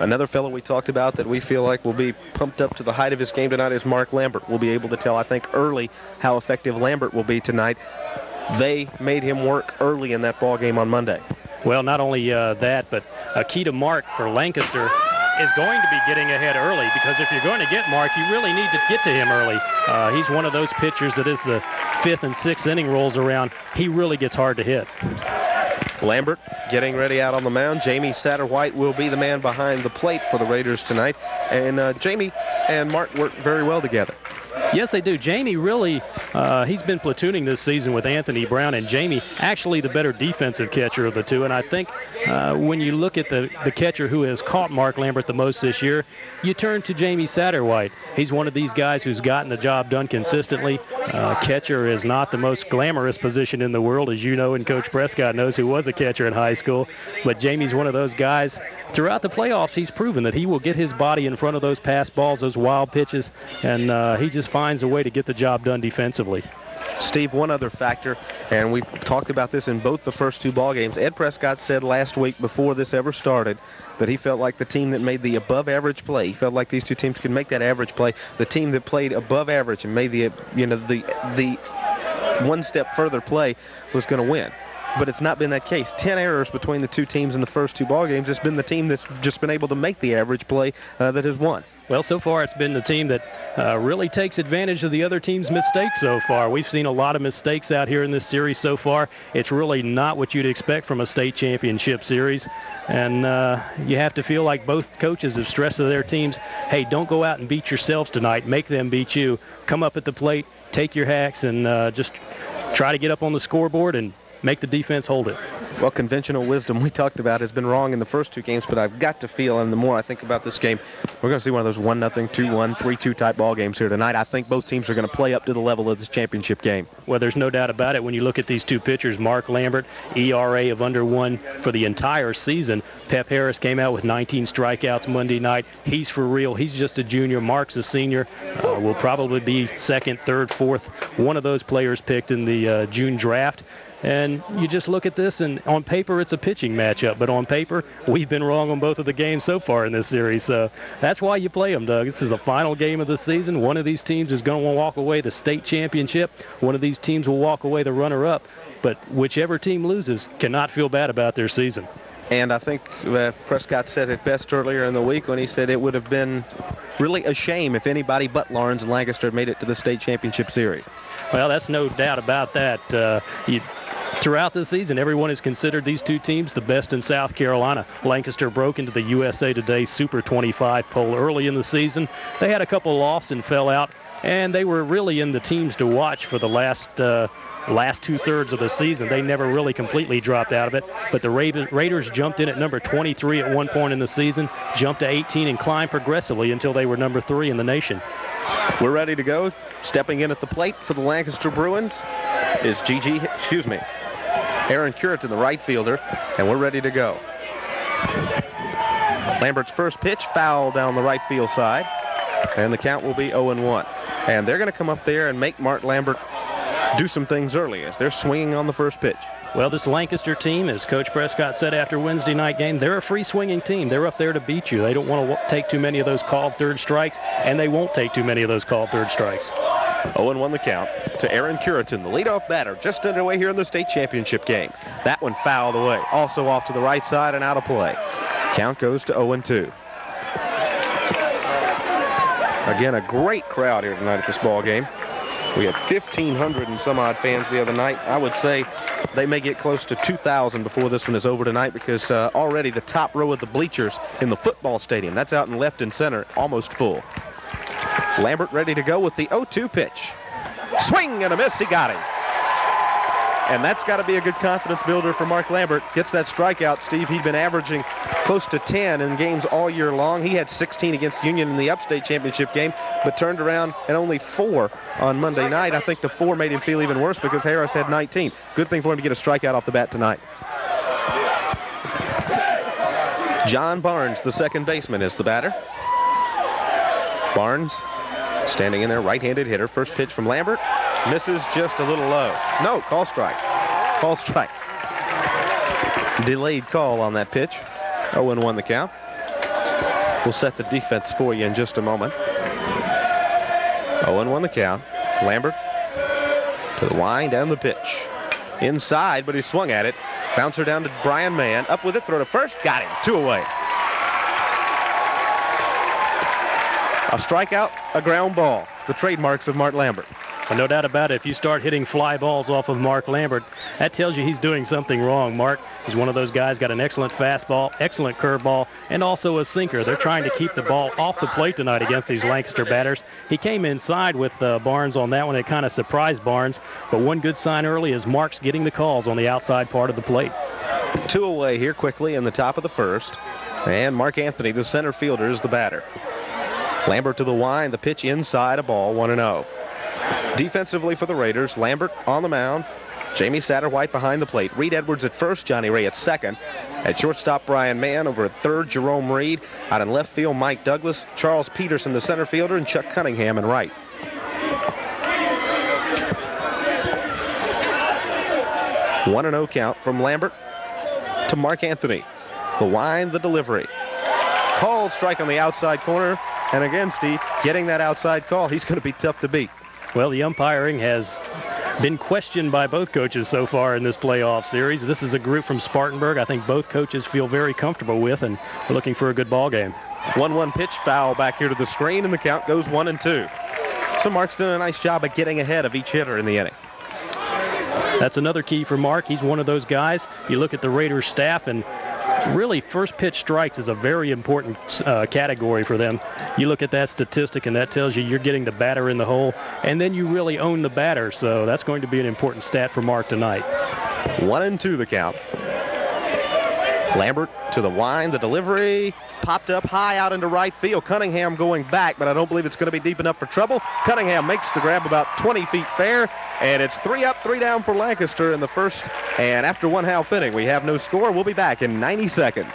Another fellow we talked about that we feel like will be pumped up to the height of his game tonight is Mark Lambert. We'll be able to tell, I think, early how effective Lambert will be tonight. They made him work early in that ball game on Monday. Well, not only that, but a key to Mark for Lancaster is going to be getting ahead early, because if you're going to get Mark, you really need to get to him early. He's one of those pitchers that as the 5th and 6th inning rolls around, he really gets hard to hit. Lambert getting ready out on the mound. Jamie Satterwhite will be the man behind the plate for the Raiders tonight. And Jamie and Mark work very well together. Yes, they do. Jamie really, he's been platooning this season with Anthony Brown, and Jamie actually the better defensive catcher of the two. And I think when you look at the catcher who has caught Mark Lambert the most this year, you turn to Jamie Satterwhite. He's one of these guys who's gotten the job done consistently. Catcher is not the most glamorous position in the world, as you know, and Coach Prescott knows, who was a catcher in high school. But Jamie's one of those guys. Throughout the playoffs, he's proven that he will get his body in front of those pass balls, those wild pitches, and he just finds a way to get the job done defensively. Steve, one other factor, and we talked about this in both the first two ball games. Ed Prescott said last week before this ever started that he felt like the team that made the above average play, he felt like these two teams could make that average play. The team that played above average and made the one step further play was going to win. But it's not been that case. 10 errors between the two teams in the first two ball games. It's been the team that's just been able to make the average play that has won. Well, so far it's been the team that really takes advantage of the other team's mistakes so far. We've seen a lot of mistakes out here in this series so far. It's really not what you'd expect from a state championship series. And you have to feel like both coaches have stressed to their teams, hey, don't go out and beat yourselves tonight. Make them beat you. Come up at the plate, take your hacks, and just try to get up on the scoreboard and make the defense hold it. Well, conventional wisdom we talked about has been wrong in the first two games, but I've got to feel, and the more I think about this game, we're going to see one of those 1-0, 2-1, 3-2 type ball games here tonight. I think both teams are going to play up to the level of this championship game. Well, there's no doubt about it. When you look at these two pitchers, Mark Lambert, ERA of under 1 for the entire season. Pep Harris came out with 19 strikeouts Monday night. He's for real. He's just a junior. Mark's a senior. Will probably be second, third, fourth, one of those players picked in the June draft. And you just look at this, and on paper it's a pitching matchup, but on paper we've been wrong on both of the games so far in this series. So that's why you play them, Doug. This is the final game of the season. One of these teams is going to walk away the state championship. One of these teams will walk away the runner-up. But whichever team loses cannot feel bad about their season. And I think Prescott said it best earlier in the week when he said it would have been really a shame if anybody but Lawrence and Lancaster made it to the state championship series. Well, that's no doubt about that. Throughout the season, everyone has considered these two teams the best in South Carolina. Lancaster broke into the USA Today Super 25 poll early in the season. They had a couple lost and fell out, and they were really in the teams to watch for the last two-thirds of the season. They never really completely dropped out of it, but the Raiders jumped in at number 23 at one point in the season, jumped to 18, and climbed progressively until they were number 3 in the nation. We're ready to go. Stepping in at the plate for the Lancaster Bruins is Aaron Curitan, the right fielder, and we're ready to go. Lambert's first pitch, foul down the right field side, and the count will be 0-1. And they're going to come up there and make Mark Lambert do some things early as they're swinging on the first pitch. Well, this Lancaster team, as Coach Prescott said after Wednesday night game, they're a free-swinging team. They're up there to beat you. They don't want to take too many of those called third strikes, and they won't take too many of those called third strikes. 0-1 the count to Aaron Curitan, the leadoff batter, just underway here in the state championship game. That one fouled away, also off to the right side and out of play. Count goes to 0-2. Again, a great crowd here tonight at this ball game. We had 1,500 and some odd fans the other night. I would say they may get close to 2,000 before this one is over tonight, because already the top row of the bleachers in the football stadium, that's out in left and center, almost full. Lambert ready to go with the 0-2 pitch. Swing and a miss, he got him. And that's got to be a good confidence builder for Mark Lambert. Gets that strikeout, Steve. He'd been averaging close to 10 in games all year long. He had 16 against Union in the upstate championship game, but turned around and only 4 on Monday night. I think the 4 made him feel even worse because Harris had 19. Good thing for him to get a strikeout off the bat tonight. John Barnes, the second baseman, is the batter. Barnes standing in there, right-handed hitter. First pitch from Lambert. Misses just a little low. No, call strike. Call strike. Delayed call on that pitch. 0-1 the count. We'll set the defense for you in just a moment. 0-1 the count. Lambert to the line, down the pitch. Inside, but he swung at it. Bouncer down to Brian Mann. Up with it, throw to first. Got him. 2 away. A strikeout, a ground ball. The trademarks of Mark Lambert. Well, no doubt about it. If you start hitting fly balls off of Mark Lambert, that tells you he's doing something wrong. Mark is one of those guys, got an excellent fastball, excellent curveball, and also a sinker. They're trying to keep the ball off the plate tonight against these Lancaster batters. He came inside with Barnes on that one. It kind of surprised Barnes. But one good sign early is Mark's getting the calls on the outside part of the plate. 2 away here quickly in the top of the first. And Mark Anthony, the center fielder, is the batter. Lambert to the line. The pitch inside, a ball, 1-0. Defensively for the Raiders, Lambert on the mound. Jamie Satterwhite behind the plate. Reed Edwards at first, Johnny Ray at second. At shortstop, Brian Mann. Over at third, Jerome Reed. Out in left field, Mike Douglas. Charles Peterson, the center fielder, and Chuck Cunningham in right. One and 0 count from Lambert to Mark Anthony. The line, the delivery. Called strike on the outside corner. And again, Steve, getting that outside call, he's going to be tough to beat. Well, the umpiring has been questioned by both coaches so far in this playoff series. This is a group from Spartanburg I think both coaches feel very comfortable with, and we're looking for a good ball game. 1-1 pitch, foul back here to the screen, and the count goes 1-2. So Mark's doing a nice job of getting ahead of each hitter in the inning. That's another key for Mark. He's one of those guys. You look at the Raiders staff, and really first pitch strikes is a very important category for them. You look at that statistic, and that tells you you're getting the batter in the hole, and then you really own the batter. So that's going to be an important stat for Mark tonight. 1-2 the count. Lambert to the line, the delivery popped up high out into right field. Cunningham going back, but I don't believe it's going to be deep enough for trouble. Cunningham makes the grab about 20 feet fair, and it's 3 up, 3 down for Lancaster in the first. And after one half inning, we have no score. We'll be back in 90 seconds.